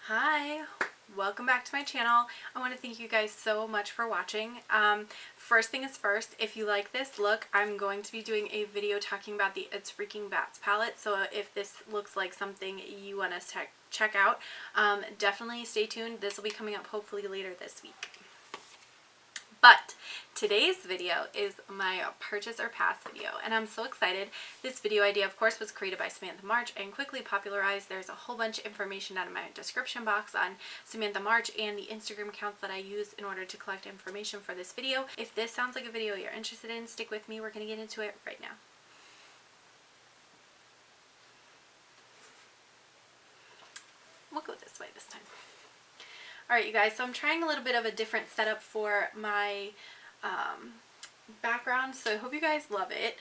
Hi, welcome back to my channel. I want to thank you guys so much for watching. First thing is first, if you like this look, I'm going to be doing a video talking about the It's Freaking Bats palette. So if this looks like something you want to check out, definitely stay tuned. This will be coming up hopefully later this week. But today's video is my purchase or pass video, and I'm so excited. This video idea, of course, was created by Samantha March and quickly popularized. There's a whole bunch of information down in my description box on Samantha March and the Instagram accounts that I use in order to collect information for this video. If this sounds like a video you're interested in, stick with me. We're going to get into it right now. We'll go this way this time. Alright, you guys, so I'm trying a little bit of a different setup for my background, so I hope you guys love it.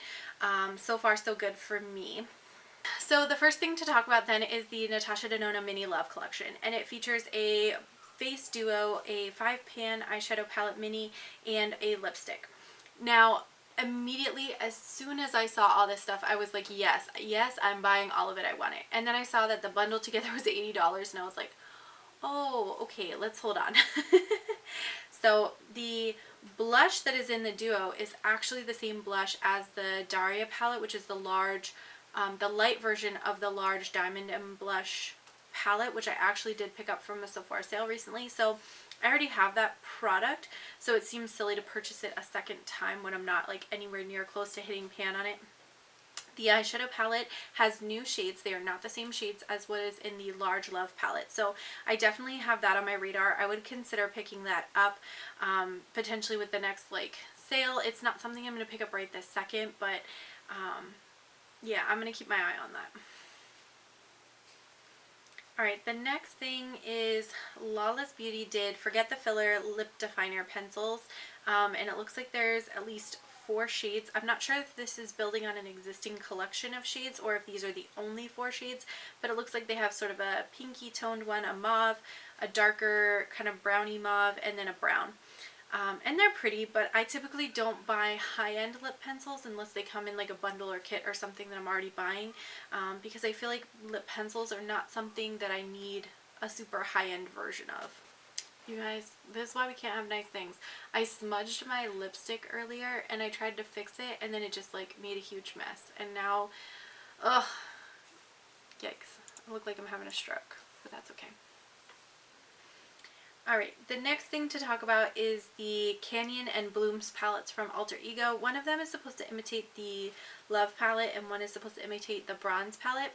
So far, so good for me. So the first thing to talk about then is the Natasha Denona Mini Love Collection, and it features a face duo, a 5-pan eyeshadow palette mini, and a lipstick. Now, immediately, as soon as I saw all this stuff, I was like, yes, I'm buying all of it. I want it. And then I saw that the bundle together was $80, and I was like, oh, okay, let's hold on. So the blush that is in the duo is actually the same blush as the Daria palette, which is the large, the light version of the large Diamond and Blush palette, which I actually did pick up from a Sephora sale recently. So I already have that product, so it seems silly to purchase it a second time when I'm not like anywhere near close to hitting pan on it. The eyeshadow palette has new shades. They are not the same shades as what is in the Large Love palette. So I definitely have that on my radar. I would consider picking that up potentially with the next like sale. It's not something I'm going to pick up right this second, but yeah, I'm going to keep my eye on that. Alright, the next thing is Lawless Beauty did Forget the Filler Lip Definer Pencils, and it looks like there's at least 4 shades. I'm not sure if this is building on an existing collection of shades or if these are the only 4 shades, but it looks like they have sort of a pinky toned one, a mauve, a darker kind of browny mauve, and then a brown. And they're pretty, but I typically don't buy high-end lip pencils unless they come in like a bundle or kit or something that I'm already buying, because I feel like lip pencils are not something that I need a super high-end version of. You guys, this is why we can't have nice things. I smudged my lipstick earlier and I tried to fix it and then it just like made a huge mess. And now, ugh, yikes. I look like I'm having a stroke, but that's okay. Alright, the next thing to talk about is the Canyon and Blooms palettes from Alter Ego. One of them is supposed to imitate the Love palette and one is supposed to imitate the Bronze palette.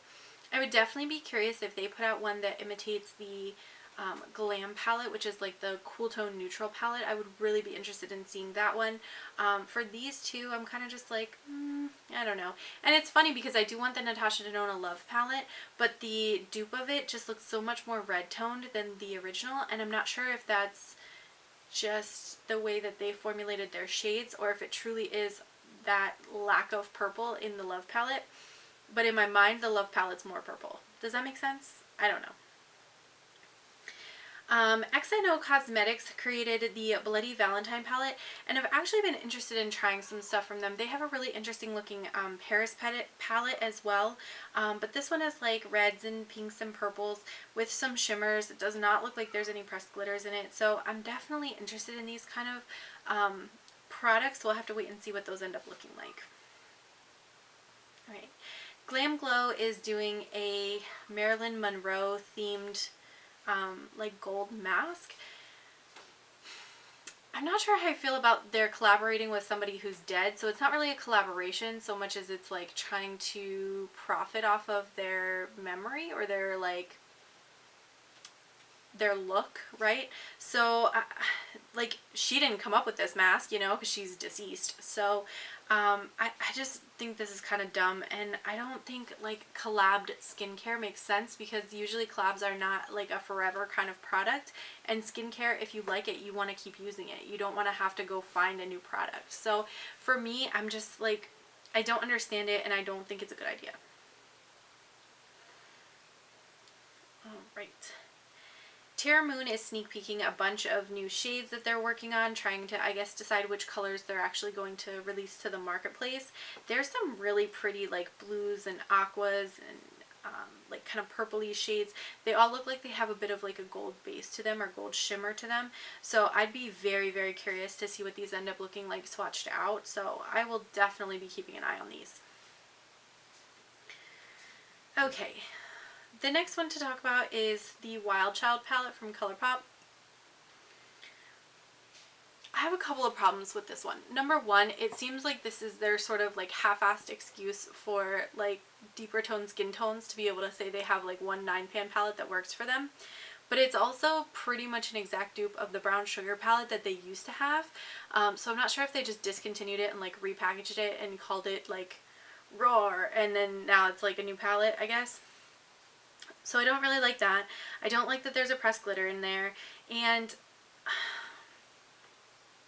I would definitely be curious if they put out one that imitates the Glam palette, which is like the cool tone neutral palette. I would really be interested in seeing that one. For these two, I'm kind of just like, I don't know. And it's funny because I do want the Natasha Denona Love palette, but the dupe of it just looks so much more red toned than the original, and I'm not sure if that's just the way that they formulated their shades or if it truly is that lack of purple in the Love palette. But in my mind, the Love palette's more purple. Does that make sense? I don't know. XNO Cosmetics created the Bloody Valentine palette, and I've actually been interested in trying some stuff from them. They have a really interesting looking Paris palette as well, but this one has like reds and pinks and purples with some shimmers. It does not look like there's any pressed glitters in it, so I'm definitely interested in these kind of products. We'll have to wait and see what those end up looking like. Alright, Glam Glow is doing a Marilyn Monroe themed like gold mask. I'm not sure how I feel about their collaborating with somebody who's dead, so it's not really a collaboration so much as it's like trying to profit off of their memory or their like their look, right? So like she didn't come up with this mask, you know, because she's deceased. So I just think this is kind of dumb, and I don't think like collabed skincare makes sense because usually collabs are not like a forever kind of product, and skincare, if you like it, you want to keep using it. You don't want to have to go find a new product. So for me, I'm just like, I don't understand it and I don't think it's a good idea. All right. Terra Moon is sneak peeking a bunch of new shades that they're working on, trying to, I guess, decide which colors they're actually going to release to the marketplace. There's some really pretty like blues and aquas and like kind of purpley shades. They all look like they have a bit of like a gold base to them or gold shimmer to them. So I'd be very, very curious to see what these end up looking like swatched out. So I will definitely be keeping an eye on these. Okay, the next one to talk about is the Wild Child palette from Colourpop. I have a couple of problems with this one. Number one, it seems like this is their sort of like half-assed excuse for like deeper tone skin tones to be able to say they have like one 9-pan palette that works for them. But it's also pretty much an exact dupe of the Brown Sugar palette that they used to have. So I'm not sure if they just discontinued it and like repackaged it and called it like Roar, and then now it's like a new palette, I guess. So I don't really like that. I don't like that there's a pressed glitter in there, and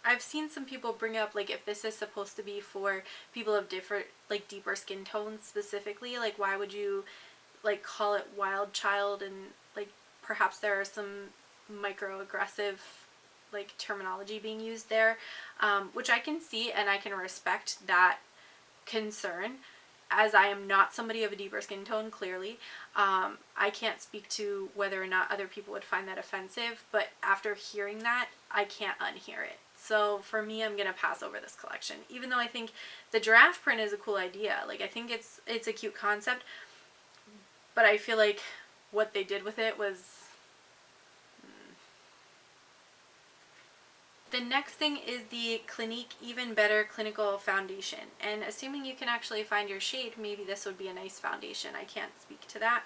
I've seen some people bring up like if this is supposed to be for people of different like deeper skin tones specifically, like why would you like call it Wild Child, and like perhaps there are some microaggressive like terminology being used there, which I can see and I can respect that concern, as I am not somebody of a deeper skin tone, clearly. I can't speak to whether or not other people would find that offensive, but after hearing that, I can't unhear it. So for me, I'm going to pass over this collection, even though I think the giraffe print is a cool idea. Like, I think it's a cute concept, but I feel like what they did with it was... The next thing is the Clinique Even Better Clinical Foundation, and assuming you can actually find your shade, maybe this would be a nice foundation. I can't speak to that.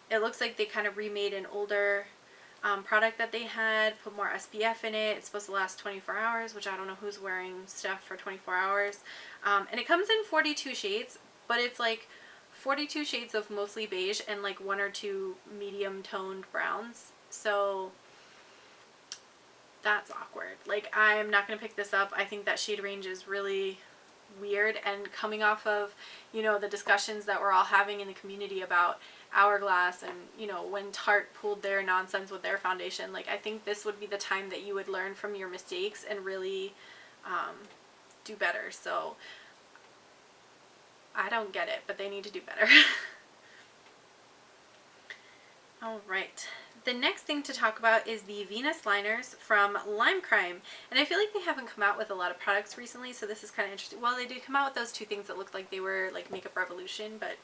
It looks like they kind of remade an older product that they had, put more SPF in it. It's supposed to last 24 hours, which I don't know who's wearing stuff for 24 hours. And it comes in 42 shades, but it's like 42 shades of mostly beige and like 1 or 2 medium toned browns. So that's awkward. Like, I'm not going to pick this up. I think that shade range is really weird, and coming off of, you know, the discussions that we're all having in the community about Hourglass and, you know, when Tarte pulled their nonsense with their foundation, like, I think this would be the time that you would learn from your mistakes and really do better. So I don't get it, but they need to do better. Alright, the next thing to talk about is the Venus liners from Lime Crime, and I feel like they haven't come out with a lot of products recently, so this is kind of interesting. Well, they did come out with those 2 things that looked like they were like Makeup Revolution, but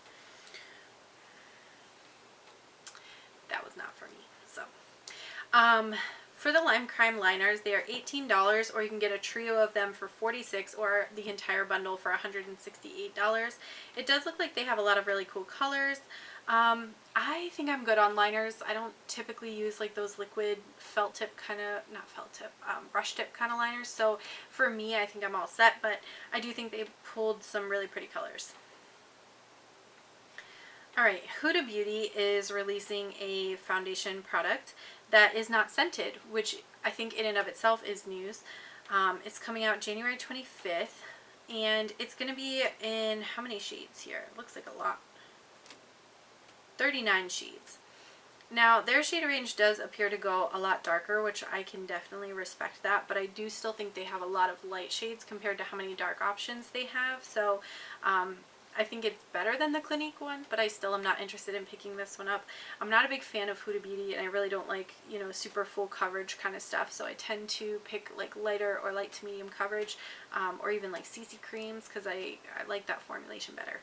that was not for me. So for the Lime Crime liners, they are $18, or you can get a trio of them for $46, or the entire bundle for $168. It does look like they have a lot of really cool colors. I think I'm good on liners. I don't typically use like those liquid felt tip kind of, not felt tip, brush tip kind of liners. So for me, I think I'm all set, but I do think they pulled some really pretty colors. Alright, Huda Beauty is releasing a foundation product that is not scented, which I think in and of itself is news. It's coming out January 25th, and it's going to be in how many shades here? It looks like a lot. 39 shades. Now, their shade range does appear to go a lot darker, which I can definitely respect that, but I do still think they have a lot of light shades compared to how many dark options they have. So I think it's better than the Clinique one, but I still am not interested in picking this one up. I'm not a big fan of Huda Beauty, and I really don't like, you know, super full coverage kind of stuff, so I tend to pick like lighter or light to medium coverage, or even like CC creams, because I like that formulation better.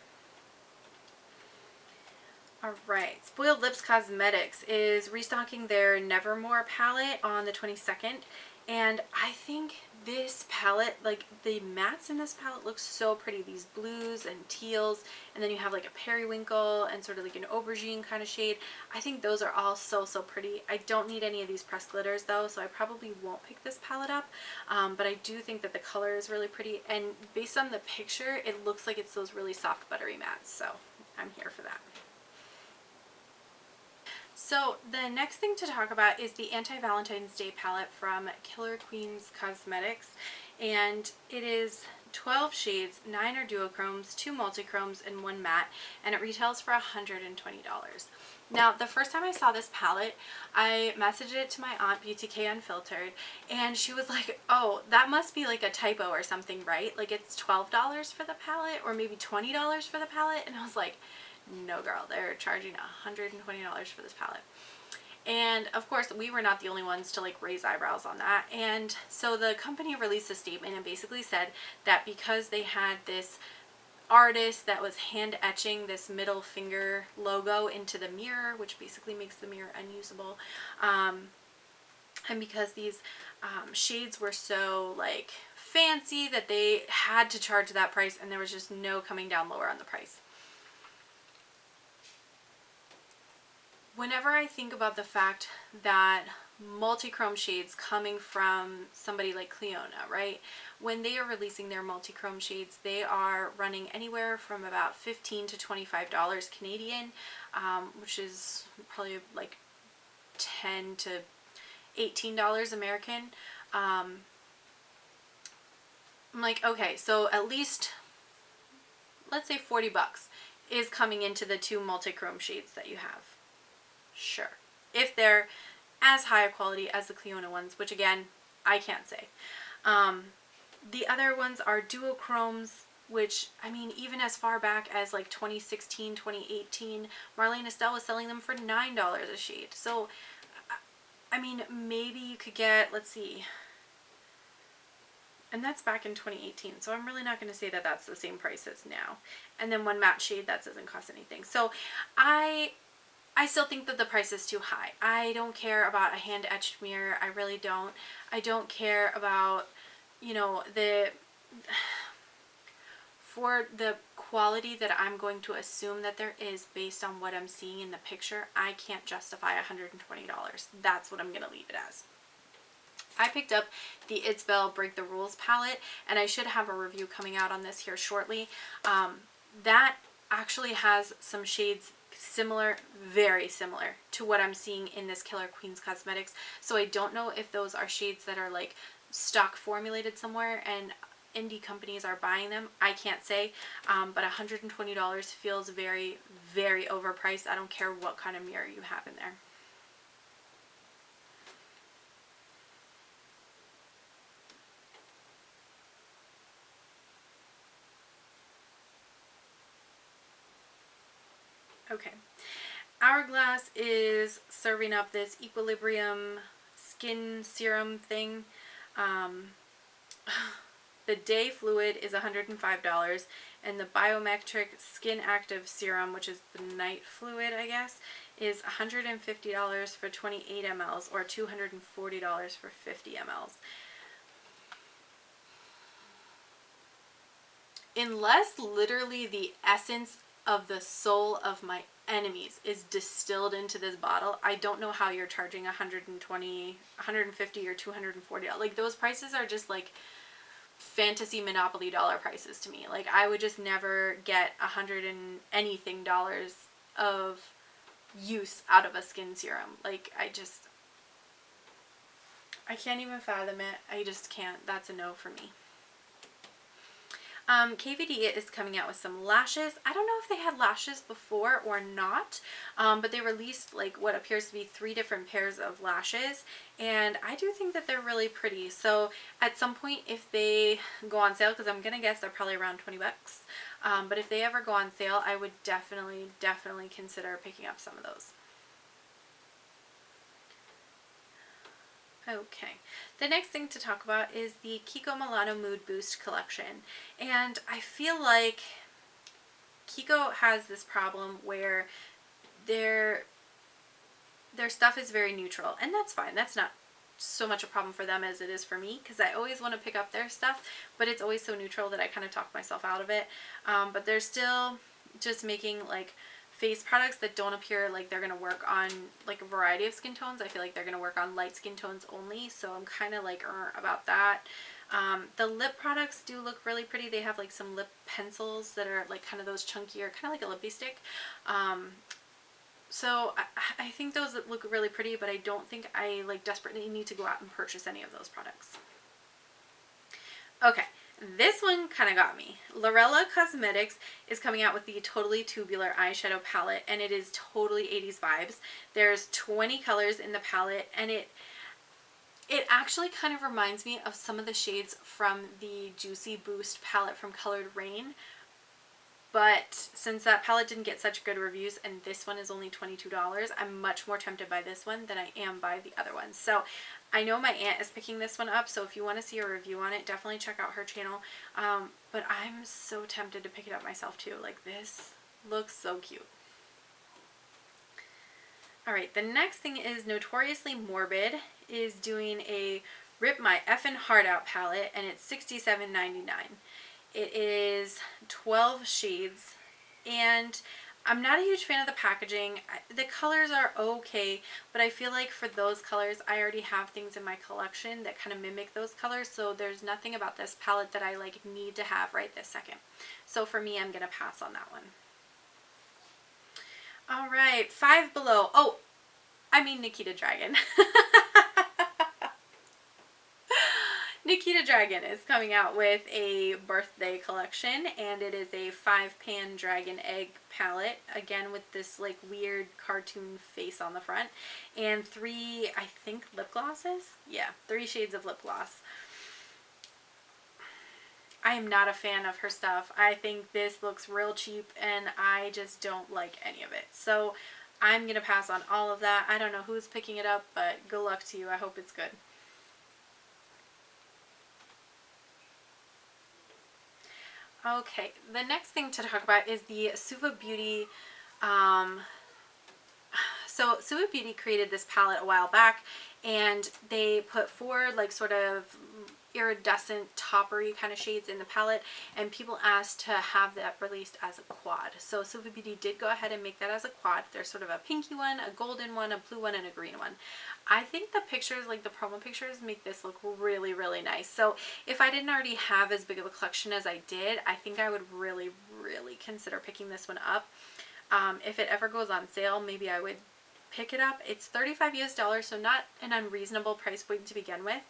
Alright, Spoiled Lips Cosmetics is restocking their Nevermore palette on the 22nd, and I think this palette, like the mattes in this palette look so pretty. These blues and teals, and then you have like a periwinkle and sort of like an aubergine kind of shade. I think those are all so pretty. I don't need any of these pressed glitters though, so I probably won't pick this palette up, but I do think that the color is really pretty, and based on the picture, it looks like it's those really soft buttery mattes, so I'm here for that. So the next thing to talk about is the Anti-Valentine's Day palette from Killer Queens Cosmetics, and it is 12 shades, 9 are duochromes, 2 multichromes, and 1 matte, and it retails for $120. Now, the first time I saw this palette, I messaged it to my aunt, BTK Unfiltered, and she was like, oh, that must be like a typo or something, right? Like, it's $12 for the palette, or maybe $20 for the palette, and I was like, no girl, they're charging $120 for this palette. And of course, we were not the only ones to like raise eyebrows on that. And so the company released a statement and basically said that because they had this artist that was hand etching this middle finger logo into the mirror, which basically makes the mirror unusable, and because these shades were so like fancy that they had to charge that price, and there was just no coming down lower on the price. Whenever I think about the fact that multi-chrome shades coming from somebody like Clionadh, right? When they are releasing their multi-chrome shades, they are running anywhere from about $15 to $25 Canadian, which is probably like $10 to $18 American. I'm like, okay, so at least, let's say 40 bucks is coming into the two multi-chrome shades that you have. Sure. If they're as high a quality as the Clionadh ones, which again, I can't say. The other ones are duochromes, which, I mean, even as far back as like 2016, 2018, Marlene Estelle was selling them for $9 a shade. So, I mean, maybe you could get, let's see, and that's back in 2018, so I'm really not going to say that that's the same price as now. And then one matte shade, that doesn't cost anything. So, I still think that the price is too high. I don't care about a hand-etched mirror. I really don't. I don't care about, you know, for the quality that I'm going to assume that there is based on what I'm seeing in the picture, I can't justify $120. That's what I'm going to leave it as. I picked up the It's Belle Break the Rules palette, and I should have a review coming out on this here shortly. That actually has some shades similar, very similar to what I'm seeing in this Killer Queens Cosmetics. So I don't know if those are shades that are like stock formulated somewhere and indie companies are buying them. I can't say, but $120 feels very, very overpriced. I don't care what kind of mirror you have in there. Okay, Hourglass is serving up this Equilibrium skin serum thing. The Day Fluid is $105, and the Biometric Skin Active Serum, which is the night fluid, I guess, is $150 for 28 mLs or $240 for 50 mLs. Unless literally the essence of the soul of my enemies is distilled into this bottle, I don't know how you're charging $120, $150 or $240. Like, those prices are just like fantasy Monopoly dollar prices to me. Like, I would just never get $100 and anything dollars of use out of a skin serum. Like, I can't even fathom it. I just can't. That's a no for me. KVD is coming out with some lashes. I don't know if they had lashes before or not, but they released like what appears to be 3 different pairs of lashes, and I do think that they're really pretty. So at some point, if they go on sale, because I'm gonna guess they're probably around 20 bucks, but if they ever go on sale, I would definitely consider picking up some of those. Okay, the next thing to talk about is the Kiko Milano Mood Boost collection, and I feel like Kiko has this problem where their stuff is very neutral, and that's fine. That's not so much a problem for them as it is for me, because I always want to pick up their stuff, but it's always so neutral that I kind of talk myself out of it. But they're still just making like face products that don't appear like they're going to work on like a variety of skin tones. I feel like they're going to work on light skin tones only, so I'm kind of like about that. The lip products do look really pretty. They have like some lip pencils that are like kind of those chunkier, kind of like a lippy stick. So I think those look really pretty, but I don't think I like desperately need to go out and purchase any of those products. Okay. This one kind of got me. Lorella Cosmetics is coming out with the Totally Tubular eyeshadow palette, and it is totally 80s vibes. There's 20 colors in the palette, and it actually kind of reminds me of some of the shades from the Juicy Boost palette from Colored Rain. but since that palette didn't get such good reviews and this one is only $22, I'm much more tempted by this one than I am by the other one. So I know my aunt is picking this one up, so if you want to see a review on it, definitely check out her channel. But I'm so tempted to pick it up myself too. Like, this looks so cute. Alright, the next thing is Notoriously Morbid is doing a Rip My Effin' Heart Out palette, and it's $67.99. It is 12 shades, and I'm not a huge fan of the packaging. The colors are okay, but I feel like for those colors, I already have things in my collection that kind of mimic those colors, so there's nothing about this palette that I like need to have right this second. So for me, I'm going to pass on that one. Alright, Five Below. Oh, I mean Nikita Dragon. Nikita Dragon is coming out with a birthday collection, and it is a 5-pan dragon egg palette, again with this like weird cartoon face on the front, and 3, I think, lip glosses? Yeah, 3 shades of lip gloss. I am not a fan of her stuff. I think this looks real cheap, and I just don't like any of it. So I'm going to pass on all of that. I don't know who's picking it up, but good luck to you. I hope it's good. Okay, the next thing to talk about is the Suva Beauty. So Suva Beauty created this palette a while back, and they put 4 like sort of iridescent toppery kind of shades in the palette, and people asked to have that released as a quad. So Suva Beauty did go ahead and make that as a quad. There's sort of a pinky one, a golden one, a blue one, and a green one. I think the pictures, like the promo pictures, make this look really, really nice. So if I didn't already have as big of a collection as I did, I think I would really, really consider picking this one up. If it ever goes on sale, maybe I would pick it up. It's $35 US, so not an unreasonable price point to begin with,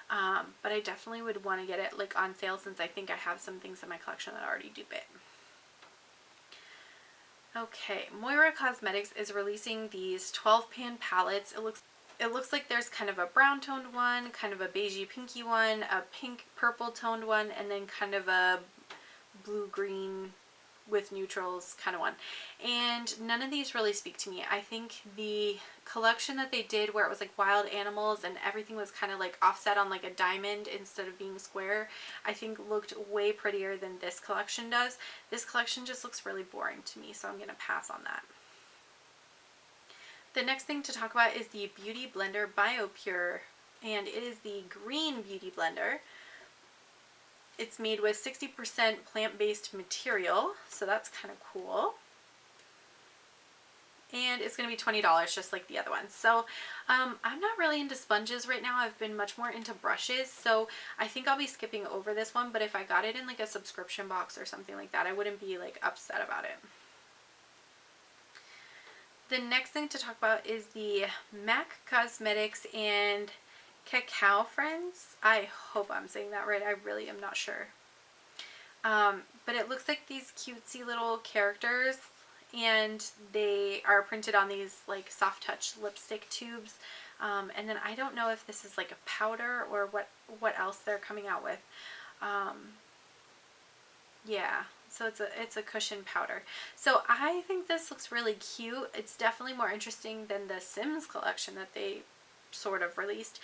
but I definitely would want to get it like on sale, since I think I have some things in my collection that already dupe it. Okay, Moira Cosmetics is releasing these 12-pan palettes. It looks like there's kind of a brown toned one, kind of a beigey pinky one, a pink purple toned one, and then kind of a blue green with neutrals kind of one. And none of these really speak to me. I think the collection that they did where it was like wild animals and everything was kind of like offset on like a diamond instead of being square, I think looked way prettier than this collection does. This collection just looks really boring to me, so I'm going to pass on that. The next thing to talk about is the Beauty Blender BioPure, and it is the green beauty blender. It's made with 60% plant-based material, so that's kind of cool. And it's going to be $20 just like the other one. So I'm not really into sponges right now. I've been much more into brushes, so I think I'll be skipping over this one, but if I got it in like a subscription box or something like that, I wouldn't be like upset about it. The next thing to talk about is the MAC Cosmetics and Cacao Friends. I hope I'm saying that right. I really am not sure. But it looks like these cutesy little characters, and they are printed on these like soft touch lipstick tubes. And then I don't know if this is like a powder or what else they're coming out with. Yeah. So it's a cushion powder. So I think this looks really cute. It's definitely more interesting than the Sims collection that they sort of released.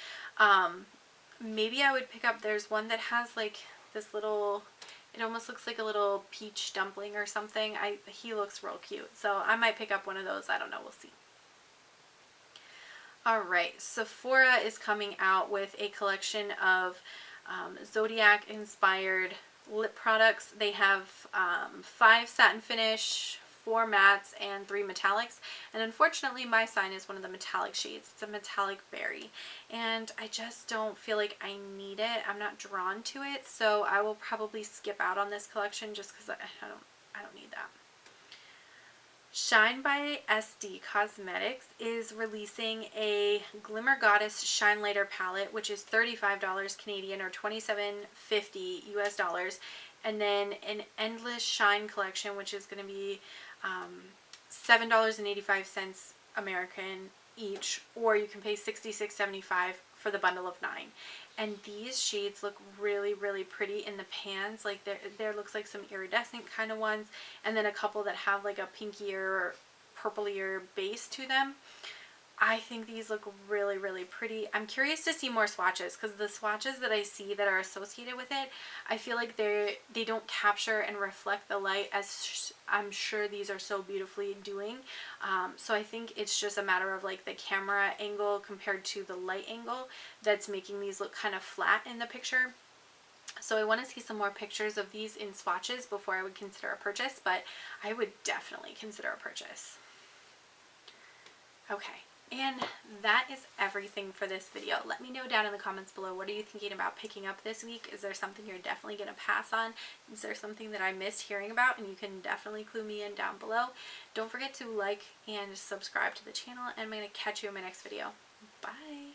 Maybe I would pick up, there's one that has like this little, it almost looks like a little peach dumpling or something. He looks real cute. So I might pick up one of those. I don't know. We'll see. Alright, Sephora is coming out with a collection of Zodiac inspired lip products. They have 5 satin finish, 4 mattes, and 3 metallics. And unfortunately, my sign is one of the metallic shades. It's a metallic berry. And I just don't feel like I need it. I'm not drawn to it. So I will probably skip out on this collection just because I don't need that. Shine by SD Cosmetics is releasing a Glimmer Goddess Shine Lighter palette, which is $35 Canadian or $27.50 US, and then an Endless Shine collection, which is going to be $7.85 American each, or you can pay $66.75 for the bundle of 9. And these shades look really, really pretty in the pans. Like there looks like some iridescent kind of ones, and then a couple that have like a pinkier, purplier base to them. I think these look really, really pretty. I'm curious to see more swatches, because the swatches that I see that are associated with it, I feel like they don't capture and reflect the light as I'm sure these are so beautifully doing. So I think it's just a matter of like the camera angle compared to the light angle that's making these look kind of flat in the picture. So I want to see some more pictures of these in swatches before I would consider a purchase, but I would definitely consider a purchase. Okay. And that is everything for this video. Let me know down in the comments below, what are you thinking about picking up this week? Is there something you're definitely going to pass on? Is there something that I missed hearing about? And you can definitely clue me in down below. Don't forget to like and subscribe to the channel, and I'm going to catch you in my next video. Bye!